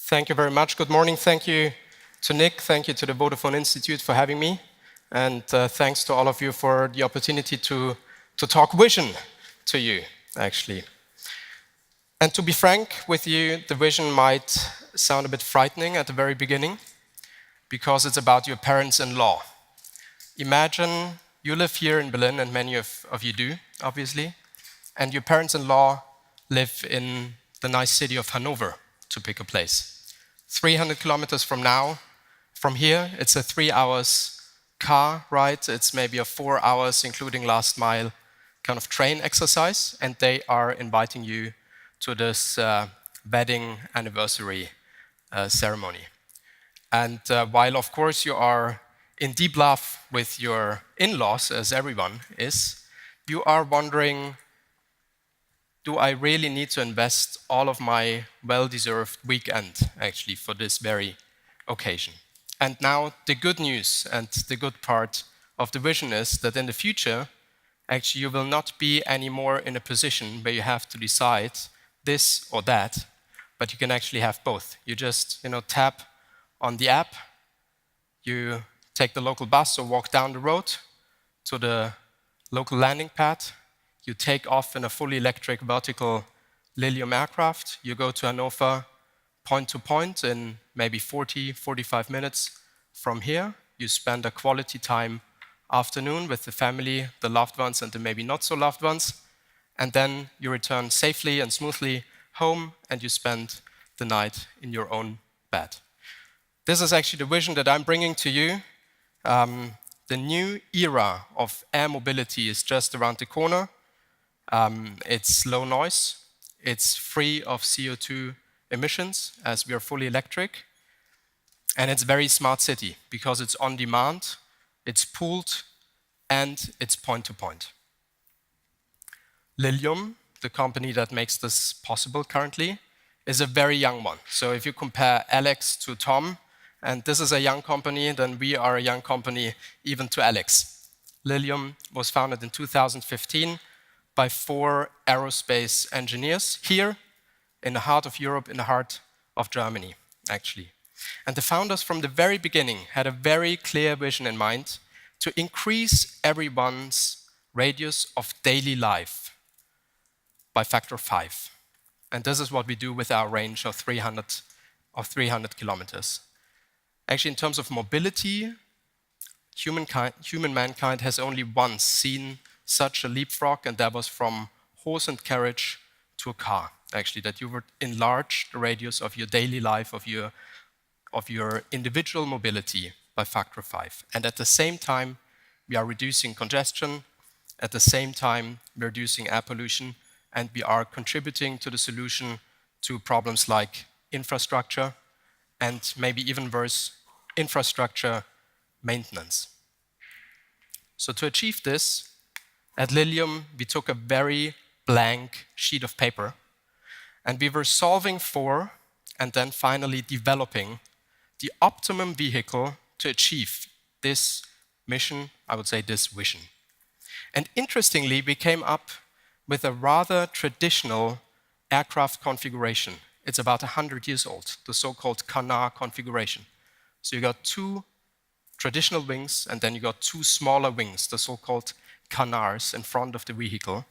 Thank you very much. Good morning. Thank you to Nick. Thank you to the Vodafone Institute for having me. And thanks to all of you for the opportunity to talk vision to you, actually. And to be frank with you, the vision might sound a bit frightening at the very beginning because it's about your parents-in-law. Imagine you live here in Berlin, and many of you do, obviously, and your parents-in-law live in the nice city of Hanover, to pick a place. 300 kilometers from here, it's a 3 hours car ride. It's maybe a 4 hours, including last mile, kind of train exercise, and they are inviting you to this wedding anniversary ceremony. And while, of course, you are in deep love with your in-laws, as everyone is, you are wondering, do I really need to invest all of my well-deserved weekend, actually, for this very occasion? And now the good news and the good part of the vision is that in the future, actually, you will not be anymore in a position where you have to decide this or that, but you can actually have both. You just, tap on the app, you take the local bus or walk down the road to the local landing pad, you take off in a fully electric vertical Lilium aircraft, you go to Hanover point to point in maybe 45 minutes from here, you spend a quality time afternoon with the family, the loved ones and the maybe not so loved ones, and then you return safely and smoothly home and you spend the night in your own bed. This is actually the vision that I'm bringing to you. The new era of air mobility is just around the corner. It's low noise, it's free of CO2 emissions as we are fully electric, and it's very smart city because it's on demand, it's pooled, and it's point-to-point. Lilium, the company that makes this possible currently, is a very young one. So if you compare Alex to Tom, and this is a young company, then we are a young company even to Alex. Lilium was founded in 2015 by 4 aerospace engineers here in the heart of Europe, in the heart of Germany, actually. And the founders from the very beginning had a very clear vision in mind to increase everyone's radius of daily life by factor 5. And this is what we do with our range of 300 kilometers. Actually, in terms of mobility, human mankind has only once seen such a leapfrog, and that was from horse and carriage to a car, actually, that you would enlarge the radius of your daily life, of your individual mobility by factor 5. And at the same time, we are reducing congestion, at the same time, we're reducing air pollution, and we are contributing to the solution to problems like infrastructure, and maybe even worse, infrastructure maintenance. So to achieve this, at Lilium, we took a very blank sheet of paper, and we were solving for, and then finally developing, the optimum vehicle to achieve this mission, I would say this vision. And interestingly, we came up with a rather traditional aircraft configuration. It's about 100 years old, the so-called canard configuration. So you got 2 traditional wings, and then you got 2 smaller wings, the so-called canards in front of the vehicle.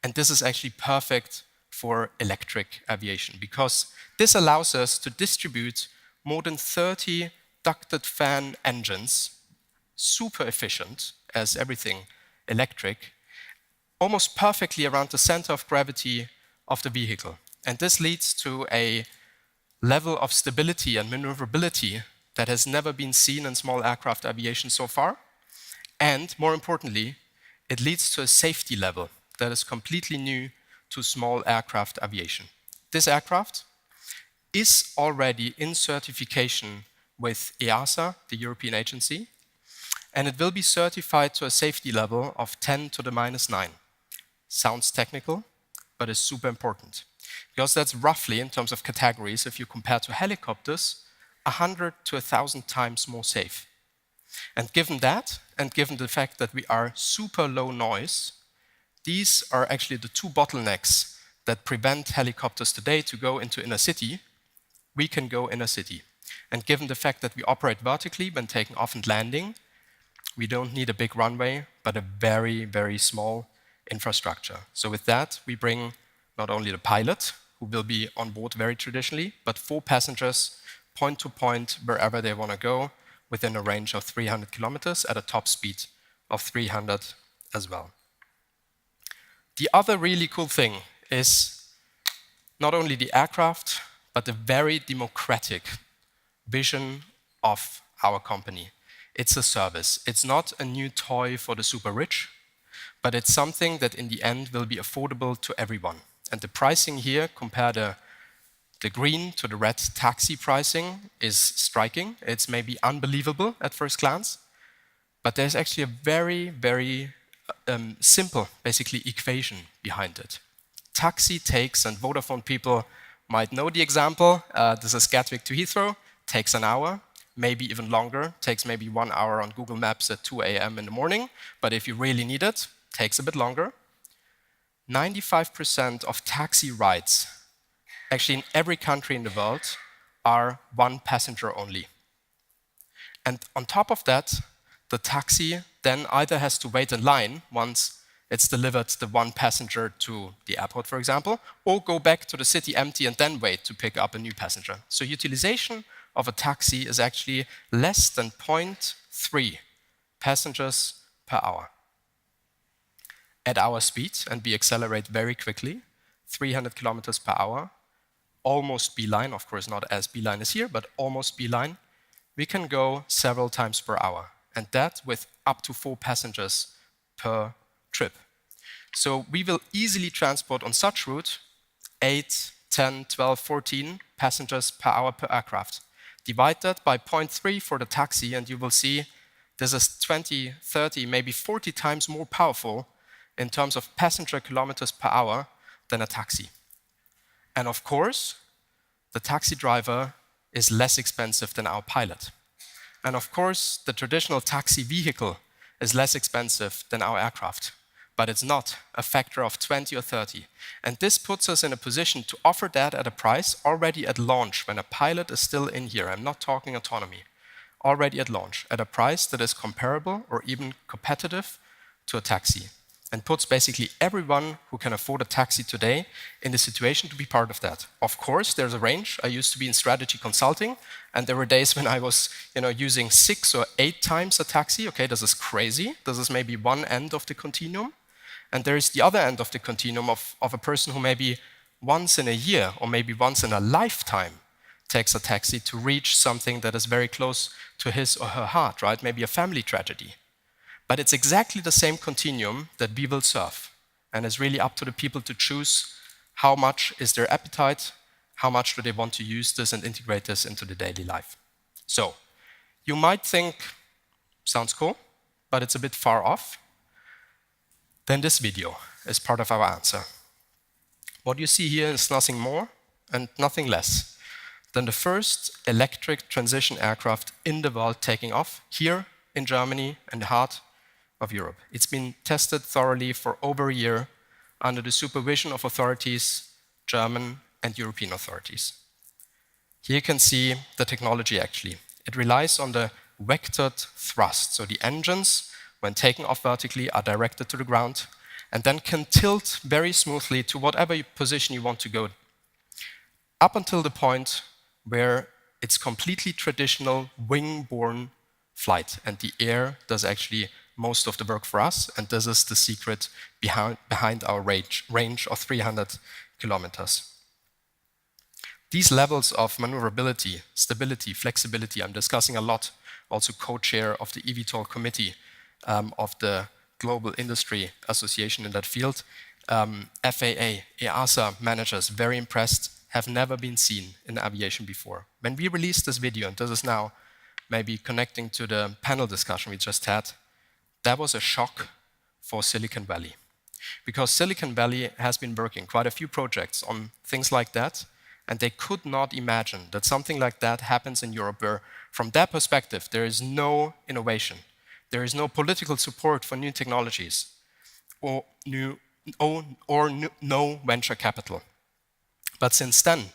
And this is actually perfect for electric aviation because this allows us to distribute more than 30 ducted fan engines, super efficient as everything electric, almost perfectly around the center of gravity of the vehicle. And this leads to a level of stability and maneuverability that has never been seen in small aircraft aviation so far. And more importantly, it leads to a safety level that is completely new to small aircraft aviation. This aircraft is already in certification with EASA, the European agency, and it will be certified to a safety level of 10 to the minus 9. Sounds technical, but is super important. Because that's roughly, in terms of categories, if you compare to helicopters, 100 to 1,000 times more safe. And given that, and given the fact that we are super low noise, these are actually the 2 bottlenecks that prevent helicopters today to go into inner city. we can go in a city. And given the fact that we operate vertically when taking off and landing, we don't need a big runway, but a very, very small infrastructure. So with that, we bring not only the pilot, who will be on board very traditionally, but 4 passengers, point to point, wherever they want to go, within a range of 300 kilometers at a top speed of 300 as well. The other really cool thing is not only the aircraft, but the very democratic vision of our company. It's a service. It's not a new toy for the super rich, but it's something that in the end will be affordable to everyone. And the pricing here, compare the green to the red taxi pricing, is striking. It's maybe unbelievable at first glance, but there's actually a very, very simple, basically, equation behind it. Taxi takes, and Vodafone people might know the example, this is Gatwick to Heathrow, takes an hour, maybe even longer, takes maybe 1 hour on Google Maps at 2 a.m. in the morning, but if you really need it, takes a bit longer. 95% of taxi rides, actually in every country in the world, are one passenger only. And on top of that, the taxi then either has to wait in line once it's delivered the one passenger to the airport, for example, or go back to the city empty and then wait to pick up a new passenger. So utilization of a taxi is actually less than 0.3 passengers per hour. At our speed, and we accelerate very quickly, 300 kilometers per hour, almost beeline, of course not as beeline as here, but almost beeline, we can go several times per hour, and that with up to 4 passengers per trip. So we will easily transport on such route 8, 10, 12, 14 passengers per hour per aircraft. Divide that by 0.3 for the taxi, and you will see this is 20, 30, maybe 40 times more powerful in terms of passenger kilometers per hour than a taxi. And of course, the taxi driver is less expensive than our pilot. And of course, the traditional taxi vehicle is less expensive than our aircraft, but it's not a factor of 20 or 30. And this puts us in a position to offer that at a price already at launch, when a pilot is still in here. I'm not talking autonomy. Already at launch, at a price that is comparable or even competitive to a taxi, and puts basically everyone who can afford a taxi today in the situation to be part of that. Of course, there's a range. I used to be in strategy consulting, and there were days when I was using 6 or 8 times a taxi. Okay, this is crazy. This is maybe one end of the continuum. And there is the other end of the continuum of a person who maybe once in a year or maybe once in a lifetime takes a taxi to reach something that is very close to his or her heart, right? Maybe a family tragedy. But it's exactly the same continuum that we will serve. And it's really up to the people to choose how much is their appetite, how much do they want to use this and integrate this into the daily life. So, you might think, sounds cool, but it's a bit far off. Then this video is part of our answer. What you see here is nothing more and nothing less than the first electric transition aircraft in the world taking off here in Germany, in the heart of Europe. It's been tested thoroughly for over a year under the supervision of authorities, German and European authorities. Here you can see the technology actually. It relies on the vectored thrust. So the engines, when taken off vertically, are directed to the ground and then can tilt very smoothly to whatever position you want to go, up until the point where it's completely traditional wing-borne flight, and the air does actually most of the work for us, and this is the secret behind our range of 300 kilometers. These levels of maneuverability, stability, flexibility, I'm discussing a lot, also co-chair of the eVTOL committee of the Global Industry Association in that field. FAA, EASA managers, very impressed, have never been seen in aviation before. When we released this video, and this is now maybe connecting to the panel discussion we just had, that was a shock for Silicon Valley. Because Silicon Valley has been working quite a few projects on things like that, and they could not imagine that something like that happens in Europe, where from their perspective there is no innovation, there is no political support for new technologies, or no venture capital. But since then,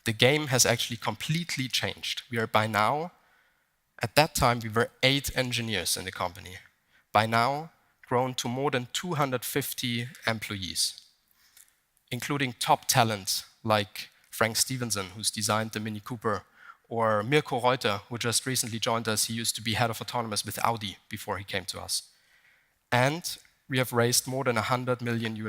the game has actually completely changed. We are by now, at that time, we were 8 engineers in the company. By now, grown to more than 250 employees, including top talent like Frank Stevenson, who's designed the Mini Cooper, or Mirko Reuter, who just recently joined us. He used to be head of autonomous with Audi before he came to us. And we have raised more than $100 million.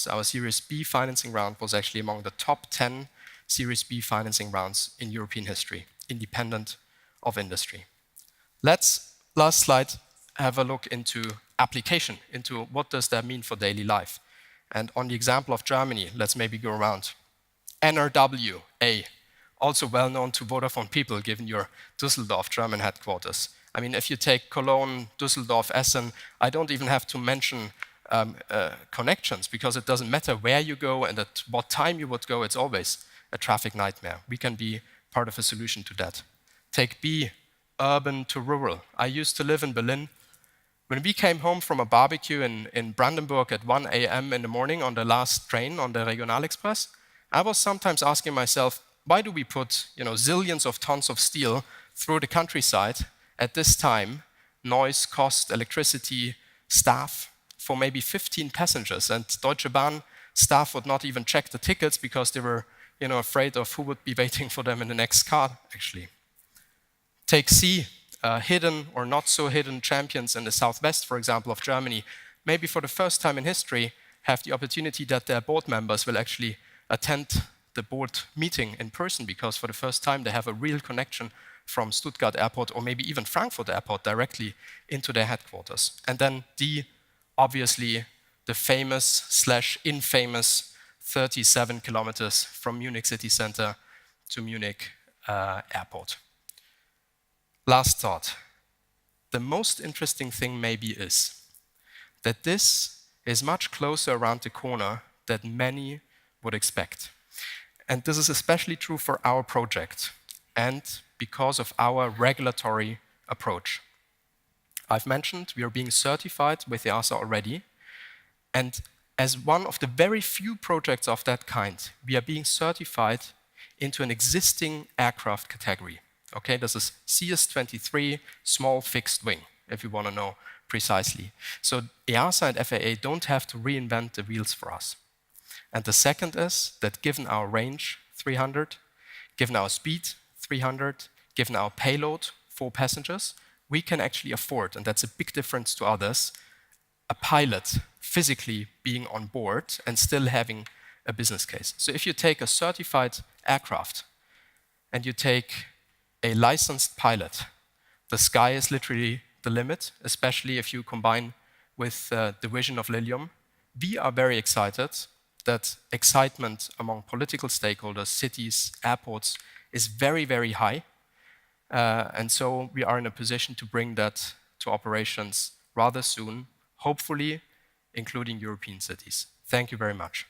Our Series B financing round was actually among the top 10 Series B financing rounds in European history, independent of industry. Let's, last slide, have a look into application, into what does that mean for daily life. And on the example of Germany, let's maybe go around. NRW, also well known to Vodafone people, given your Düsseldorf German headquarters. I mean, if you take Cologne, Düsseldorf, Essen, I don't even have to mention connections, because it doesn't matter where you go and at what time you would go, it's always a traffic nightmare. We can be part of a solution to that. Take B, urban to rural. I used to live in Berlin. When we came home from a barbecue in Brandenburg at 1 a.m. in the morning on the last train on the Regionalexpress, I was sometimes asking myself, why do we put zillions of tons of steel through the countryside at this time, noise, cost, electricity, staff, for maybe 15 passengers? And Deutsche Bahn staff would not even check the tickets because they were afraid of who would be waiting for them in the next car, actually. Take C, hidden or not so hidden champions in the southwest, for example, of Germany, maybe for the first time in history, have the opportunity that their board members will actually attend the board meeting in person, because for the first time they have a real connection from Stuttgart Airport or maybe even Frankfurt Airport directly into their headquarters. And then D, obviously the famous/infamous 37 kilometers from Munich city center to Munich airport. Last thought. The most interesting thing maybe is that this is much closer around the corner than many would expect. And this is especially true for our project and because of our regulatory approach. I've mentioned we are being certified with EASA already, and as one of the very few projects of that kind, we are being certified into an existing aircraft category. Okay, this is CS23, small fixed wing, if you want to know precisely. So EASA and FAA don't have to reinvent the wheels for us. And the second is that given our range, 300, given our speed, 300, given our payload, 4 passengers, we can actually afford, and that's a big difference to others, a pilot physically being on board and still having a business case. So if you take a certified aircraft and you take a licensed pilot, the sky is literally the limit, especially if you combine with the vision of Lilium. We are very excited that excitement among political stakeholders, cities, airports is very, very high. And so we are in a position to bring that to operations rather soon, hopefully including European cities. Thank you very much.